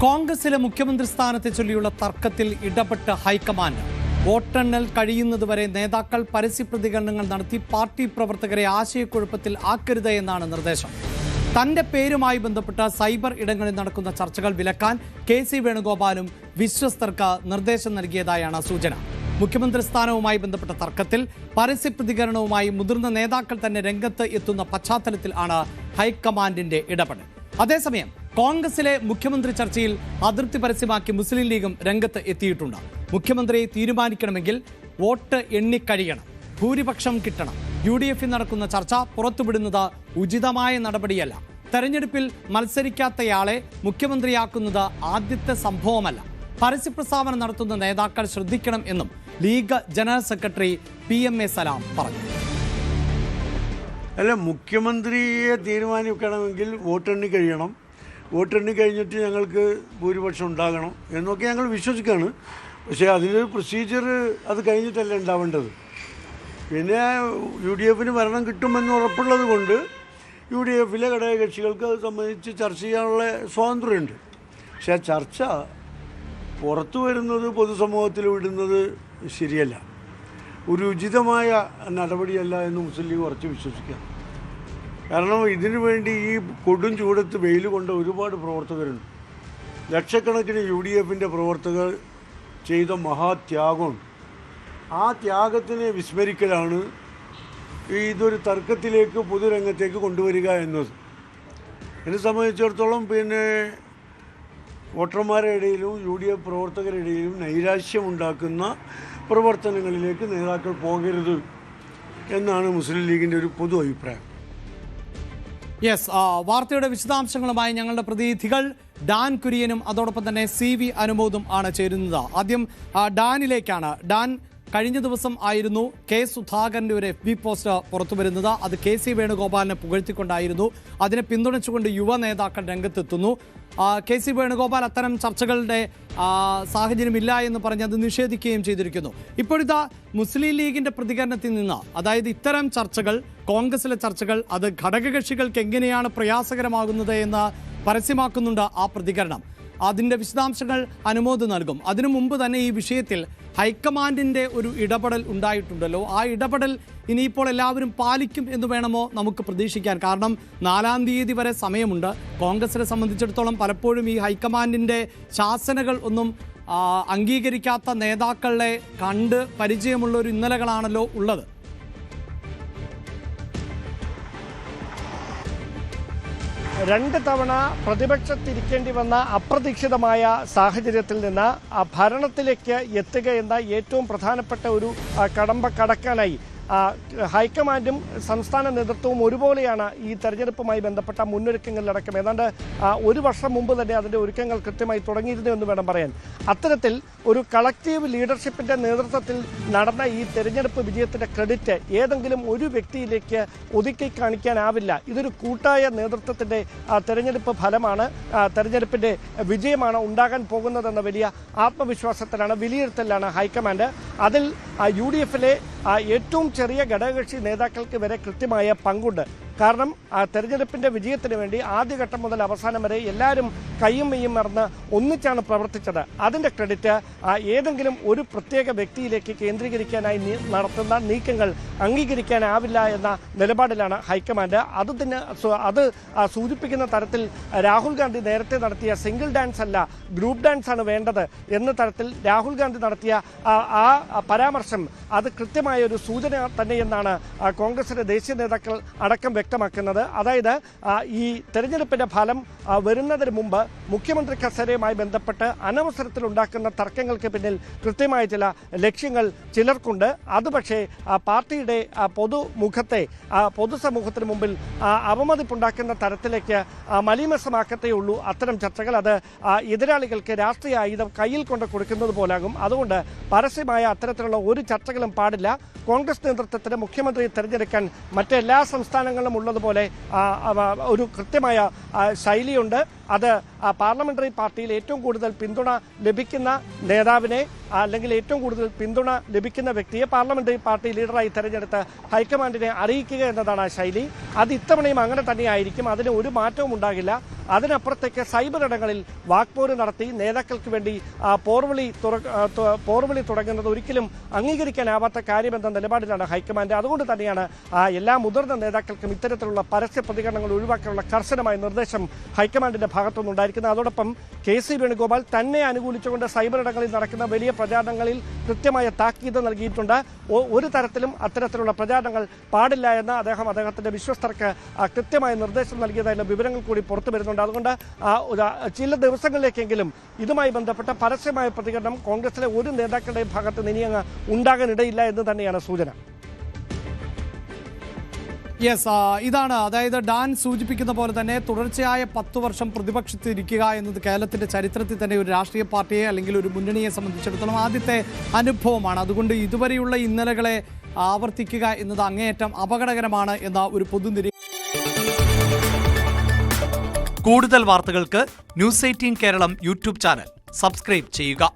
കോൺഗ്രസിലെ മുഖ്യമന്ത്രി സ്ഥാനത്തെ ചൊല്ലിയുള്ള തർക്കത്തിൽ ഇടപെട്ട ഹൈക്കമാൻഡ്. വോട്ടെണ്ണൽ കഴിയുന്നതുവരെ നേതാക്കൾ പരസ്യപ്രതികരണങ്ങൾ നടത്തി പാർട്ടി പ്രവർത്തകരെ ആശയക്കുഴപ്പത്തിൽ ആക്കരുത് എന്നാണ് നിർദ്ദേശം. തന്റെ പേരുമായി ബന്ധപ്പെട്ട സൈബർ ഇടങ്ങളിൽ നടക്കുന്ന ചർച്ചകൾ വിലക്കാൻ കെ.സി. വേണുഗോപാലും വിശ്വസ്തർക്ക് നിർദ്ദേശം നൽകിയതായാണ് സൂചന. മുഖ്യമന്ത്രി സ്ഥാനവുമായി ബന്ധപ്പെട്ട തർക്കത്തിൽ പരസ്യപ്രതികരണവുമായി മുതിർന്ന നേതാക്കൾ തന്നെ രംഗത്ത് എത്തുന്ന പശ്ചാത്തലത്തിൽ ആണ് ഹൈക്കമാൻഡിന്റെ ഇടപെടൽ. അതേസമയം കോൺഗ്രസിലെ മുഖ്യമന്ത്രി ചർച്ചയിൽ അതൃപ്തി പരസ്യമാക്കി മുസ്ലിം ലീഗും രംഗത്ത് എത്തിയിട്ടുണ്ട്. മുഖ്യമന്ത്രിയെ തീരുമാനിക്കണമെങ്കിൽ വോട്ട് എണ്ണിക്കഴിയണം, ഭൂരിപക്ഷം കിട്ടണം. UDF നടക്കുന്ന ചർച്ച പുറത്തുവിടുന്നത് ഉചിതമായ നടപടിയല്ല. തെരഞ്ഞെടുപ്പിൽ മത്സരിക്കാത്തയാളെ മുഖ്യമന്ത്രിയാക്കുന്നത് ആദ്യത്തെ സംഭവമല്ല. പരസ്യപ്രസ്താവന നടത്തുന്ന നേതാക്കൾ ശ്രദ്ധിക്കണം എന്നും ലീഗ് ജനറൽ സെക്രട്ടറി PMA സലാം പറഞ്ഞു. അല്ല, മുഖ്യമന്ത്രിയെ തീരുമാനിക്കണമെങ്കിൽ വോട്ടെണ്ണി കഴിയണം, വോട്ടെണ്ണി കഴിഞ്ഞിട്ട് ഞങ്ങൾക്ക് ഭൂരിപക്ഷം ഉണ്ടാകണം എന്നൊക്കെ ഞങ്ങൾ വിശ്വസിക്കുകയാണ്. പക്ഷേ അതിനൊരു പ്രൊസീജിയർ അത് കഴിഞ്ഞിട്ടല്ല ഉണ്ടാവേണ്ടത്. പിന്നെ UDF ഭരണം കിട്ടുമെന്ന് ഉറപ്പുള്ളത് കൊണ്ട് UDF ഘടകകക്ഷികൾക്ക് അത് സംബന്ധിച്ച് ചർച്ച ചെയ്യാനുള്ള സ്വാതന്ത്ര്യമുണ്ട്. പക്ഷേ ആ ചർച്ച പുറത്തു വരുന്നത് പൊതുസമൂഹത്തിൽ വിടുന്നത് ശരിയല്ല, ഒരു ഉചിതമായ നടപടിയല്ല എന്ന് മുസ്ലിം ലീഗ് ഉറച്ച് വിശ്വസിക്കുക. കാരണം ഇതിനു വേണ്ടി ഈ കൊടും ചൂടത്ത് വെയിൽ കൊണ്ട ഒരുപാട് പ്രവർത്തകരുണ്ട്. ലക്ഷക്കണക്കിന് UDF പ്രവർത്തകർ ചെയ്ത മഹാത്യാഗമുണ്ട്. ആ ത്യാഗത്തിനെ വിസ്മരിക്കലാണ് ഇതൊരു തർക്കത്തിലേക്ക് പൊതുരംഗത്തേക്ക് കൊണ്ടുവരിക എന്നത്. എന്നെ സംബന്ധിച്ചിടത്തോളം പിന്നെ വോട്ടർമാരുടെ ഇടയിലും UDF പ്രവർത്തകരുടെ ഇടയിലും നൈരാശ്യമുണ്ടാക്കുന്ന പ്രവർത്തനങ്ങളിലേക്ക് നേതാക്കൾ പോകരുത് എന്നാണ് മുസ്ലിം ലീഗിൻ്റെ ഒരു പൊതു അഭിപ്രായം. വാർത്തയുടെ വിശദാംശങ്ങളുമായി ഞങ്ങളുടെ പ്രതിനിധികൾ ഡാൻ കുര്യനും അതോടൊപ്പം തന്നെ CV അനുമോദും ആണ് ചേരുന്നത്. ആദ്യം ഡാനിലേക്കാണ്. ഡാൻ, കഴിഞ്ഞ ദിവസം ആയിരുന്നു കെ സുധാകരൻ്റെ ഒരു FB പോസ്റ്റ് പുറത്തു വരുന്നത്. അത് കെ.സി. വേണുഗോപാലിനെ പുകഴ്ത്തിക്കൊണ്ടായിരുന്നു. അതിനെ പിന്തുണച്ചുകൊണ്ട് യുവ നേതാക്കൾ രംഗത്തെത്തുന്നു. കെ.സി. വേണുഗോപാൽ അത്തരം ചർച്ചകളുടെ സാഹചര്യമില്ല എന്ന് പറഞ്ഞ് അത് നിഷേധിക്കുകയും ചെയ്തിരിക്കുന്നു. ഇപ്പോഴിതാ മുസ്ലിം ലീഗിന്റെ പ്രതികരണത്തിൽ നിന്ന്, അതായത് ഇത്തരം ചർച്ചകൾ, കോൺഗ്രസിലെ ചർച്ചകൾ, അത് ഘടകകക്ഷികൾക്ക് എങ്ങനെയാണ് പ്രയാസകരമാകുന്നത് എന്ന് പരസ്യമാക്കുന്നുണ്ട് ആ പ്രതികരണം. അതിൻ്റെ വിശദാംശങ്ങൾ അനുമോദ് നൽകും. അതിനു മുമ്പ് തന്നെ ഈ വിഷയത്തിൽ ഹൈക്കമാൻഡിൻ്റെ ഒരു ഇടപെടൽ ഉണ്ടായിട്ടുണ്ടല്ലോ. ആ ഇടപെടൽ ഇനിയിപ്പോൾ എല്ലാവരും പാലിക്കും എന്ന് വേണമോ നമുക്ക് പ്രതീക്ഷിക്കാൻ? കാരണം 4-ാം തീയതി വരെ സമയമുണ്ട്. കോൺഗ്രസിനെ സംബന്ധിച്ചിടത്തോളം പലപ്പോഴും ഈ ഹൈക്കമാൻഡിൻ്റെ ശാസനകൾ ഒന്നും അംഗീകരിക്കാത്ത നേതാക്കളെ കണ്ട് പരിചയമുള്ള ഒരു ഇന്നലകളാണല്ലോ ഉള്ളത്. രണ്ട് തവണ പ്രതിപക്ഷത്തിരിക്കേണ്ടി വന്ന അപ്രതീക്ഷിതമായ സാഹചര്യത്തിൽ നിന്ന് ഭരണത്തിലേക്ക് എത്തുക എന്ന ഏറ്റവും പ്രധാനപ്പെട്ട ഒരു കടമ്പ കടക്കാനായി ഹൈക്കമാൻഡും സംസ്ഥാന നേതൃത്വവും ഒരുപോലെയാണ് ഈ തെരഞ്ഞെടുപ്പുമായി ബന്ധപ്പെട്ട മുന്നൊരുക്കങ്ങളിലടക്കം. ഏതാണ്ട് ഒരു വർഷം മുമ്പ് തന്നെ അതിൻ്റെ ഒരുക്കങ്ങൾ കൃത്യമായി തുടങ്ങിയിരുന്നു എന്ന് വേണം പറയാൻ. അത്തരത്തിൽ ഒരു കളക്റ്റീവ് ലീഡർഷിപ്പിൻ്റെ നേതൃത്വത്തിൽ നടന്ന ഈ തെരഞ്ഞെടുപ്പ് വിജയത്തിൻ്റെ ക്രെഡിറ്റ് ഏതെങ്കിലും ഒരു വ്യക്തിയിലേക്ക് ഒതുക്കി കാണിക്കാനാവില്ല. ഇതൊരു കൂട്ടായ നേതൃത്വത്തിൻ്റെ തെരഞ്ഞെടുപ്പ് ഫലമാണ്, തെരഞ്ഞെടുപ്പിൻ്റെ വിജയമാണ് ഉണ്ടാകാൻ പോകുന്നതെന്ന വലിയ ആത്മവിശ്വാസത്തിലാണ്, വിലയിരുത്തലാണ് ഹൈക്കമാൻഡ്. അതിൽ UDF ഏറ്റവും ചെറിയ ഘടകകക്ഷി നേതാക്കൾക്ക് വരെ കൃത്യമായ പങ്കുണ്ട്. കാരണം തെരഞ്ഞെടുപ്പിൻ്റെ വിജയത്തിന് വേണ്ടി ആദ്യഘട്ടം മുതൽ അവസാനം വരെ എല്ലാവരും കയ്യും മെയ്യും മറന്ന് ഒന്നിച്ചാണ് പ്രവർത്തിച്ചത്. അതിൻ്റെ ക്രെഡിറ്റ് ഏതെങ്കിലും ഒരു പ്രത്യേക വ്യക്തിയിലേക്ക് കേന്ദ്രീകരിക്കാനായി നടത്തുന്ന നീക്കങ്ങൾ അംഗീകരിക്കാനാവില്ല എന്ന നിലപാടിലാണ് ഹൈക്കമാൻഡ്. അത് സൂചിപ്പിക്കുന്ന തരത്തിൽ രാഹുൽ ഗാന്ധി നേരത്തെ നടത്തിയ സിംഗിൾ ഡാൻസ് അല്ല, ഗ്രൂപ്പ് ഡാൻസ് ആണ് വേണ്ടത് എന്ന തരത്തിൽ രാഹുൽ ഗാന്ധി നടത്തിയ ആ പരാമർശം അത് കൃത്യമായ ഒരു സൂചന തന്നെയെന്നാണ് കോൺഗ്രസിലെ ദേശീയ നേതാക്കൾ അടക്കം വ്യക്തമാക്കുന്നത്. അതായത് ഈ തെരഞ്ഞെടുപ്പിന്റെ ഫലം വരുന്നതിന് മുമ്പ് മുഖ്യമന്ത്രി കസേരയുമായി ബന്ധപ്പെട്ട് അനവസരത്തിൽ ഉണ്ടാക്കുന്ന തർക്കങ്ങൾക്ക് പിന്നിൽ കൃത്യമായ ചില ലക്ഷ്യങ്ങൾ ചിലർക്കുണ്ട്. അത് പക്ഷേ പാർട്ടിയുടെ പൊതുമുഖത്തെ, പൊതുസമൂഹത്തിന് മുമ്പിൽ അവമതിപ്പുണ്ടാക്കുന്ന തരത്തിലേക്ക് മലീമസമാക്കത്തേ ഉള്ളൂ അത്തരം ചർച്ചകൾ. അത് എതിരാളികൾക്ക് രാഷ്ട്രീയ ആയുധം കയ്യിൽ കൊണ്ട് കൊടുക്കുന്നത് പോലാകും. അതുകൊണ്ട് പരസ്യമായ അത്തരത്തിലുള്ള ഒരു ചർച്ചകളും പാടില്ല. കോൺഗ്രസ് നേതൃത്വത്തിന് മുഖ്യമന്ത്രിയെ തെരഞ്ഞെടുക്കാൻ മറ്റെല്ലാ സംസ്ഥാനങ്ങളിലും ഉള്ളതുപോലെ ഒരു കൃത്യമായ ശൈലിയുണ്ട്. അത് പാർലമെന്ററി പാർട്ടിയിൽ ഏറ്റവും കൂടുതൽ പിന്തുണ ലഭിക്കുന്ന നേതാവിനെ അല്ലെങ്കിൽ ഏറ്റവും കൂടുതൽ പിന്തുണ ലഭിക്കുന്ന വ്യക്തിയെ പാർലമെന്ററി പാർട്ടി ലീഡറായി തെരഞ്ഞെടുത്ത് ഹൈക്കമാൻഡിനെ അറിയിക്കുക എന്നതാണ് ആ ശൈലി. അത് ഇത്തവണയും അങ്ങനെ തന്നെയായിരിക്കും. അതിന് ഒരു മാറ്റവും ഉണ്ടാകില്ല. അതിനപ്പുറത്തേക്ക് സൈബർ ഇടങ്ങളിൽ വാക്പോര് നടത്തി നേതാക്കൾക്ക് വേണ്ടി പോർവിളി തുടങ്ങുന്നത് ഒരിക്കലും അംഗീകരിക്കാനാവാത്ത കാര്യമെന്ന നിലപാടിലാണ് ഹൈക്കമാൻഡ്. അതുകൊണ്ട് തന്നെയാണ് എല്ലാ മുതിർന്ന നേതാക്കൾക്കും ഇത്തരത്തിലുള്ള പരസ്യ പ്രതികരണങ്ങൾ ഒഴിവാക്കാനുള്ള കർശനമായ നിർദ്ദേശം ഹൈക്കമാൻഡിന്റെ ഭാഗത്തുനിന്നുണ്ടായിരിക്കുന്നത്. അതോടൊപ്പം KC വേണുഗോപാൽ തന്നെ അനുകൂലിച്ചുകൊണ്ട് സൈബർ ഇടങ്ങളിൽ നടക്കുന്ന വലിയ പ്രചാരണങ്ങളിൽ കൃത്യമായ താക്കീത് നൽകിയിട്ടുണ്ട്. ഒരു തരത്തിലും അത്തരത്തിലുള്ള പ്രചാരണങ്ങൾ പാടില്ല എന്ന് അദ്ദേഹത്തിന്റെ വിശ്വസ്തർക്ക് കൃത്യമായ നിർദ്ദേശം നൽകിയതായുള്ള വിവരങ്ങൾ കൂടി പുറത്തു വരുന്നുണ്ട്. അതുകൊണ്ട് ചില ദിവസങ്ങളിലേക്കെങ്കിലും ഇതുമായി ബന്ധപ്പെട്ട പരസ്യമായ പ്രതികരണം കോൺഗ്രസിലെ ഒരു നേതാക്കളുടെയും ഭാഗത്ത് ഇനി അങ്ങ് ഉണ്ടാകാനിടയില്ല എന്ന് തന്നെയാണ് സൂചന. യെസ്, ഇതാണ്, അതായത് ഡാൻ സൂചിപ്പിക്കുന്ന പോലെ തന്നെ തുടർച്ചയായ 10 വർഷം പ്രതിപക്ഷത്തിരിക്കുക എന്നത് കേരളത്തിന്റെ ചരിത്രത്തിൽ തന്നെ ഒരു രാഷ്ട്രീയ പാർട്ടിയെ അല്ലെങ്കിൽ ഒരു മുന്നണിയെ സംബന്ധിച്ചിടത്തോളം ആദ്യത്തെ അനുഭവമാണ്. അതുകൊണ്ട് ഇതുവരെയുള്ള ഇന്നലകളെ ആവർത്തിക്കുക എന്നത് അങ്ങേയറ്റം അപകടകരമാണ് എന്ന ഒരു പൊതുനിരീക്ഷണം. കൂടുതൽ വാർത്തകൾക്ക് News 18 Keralam YouTube channel subscribe ചെയ്യുക.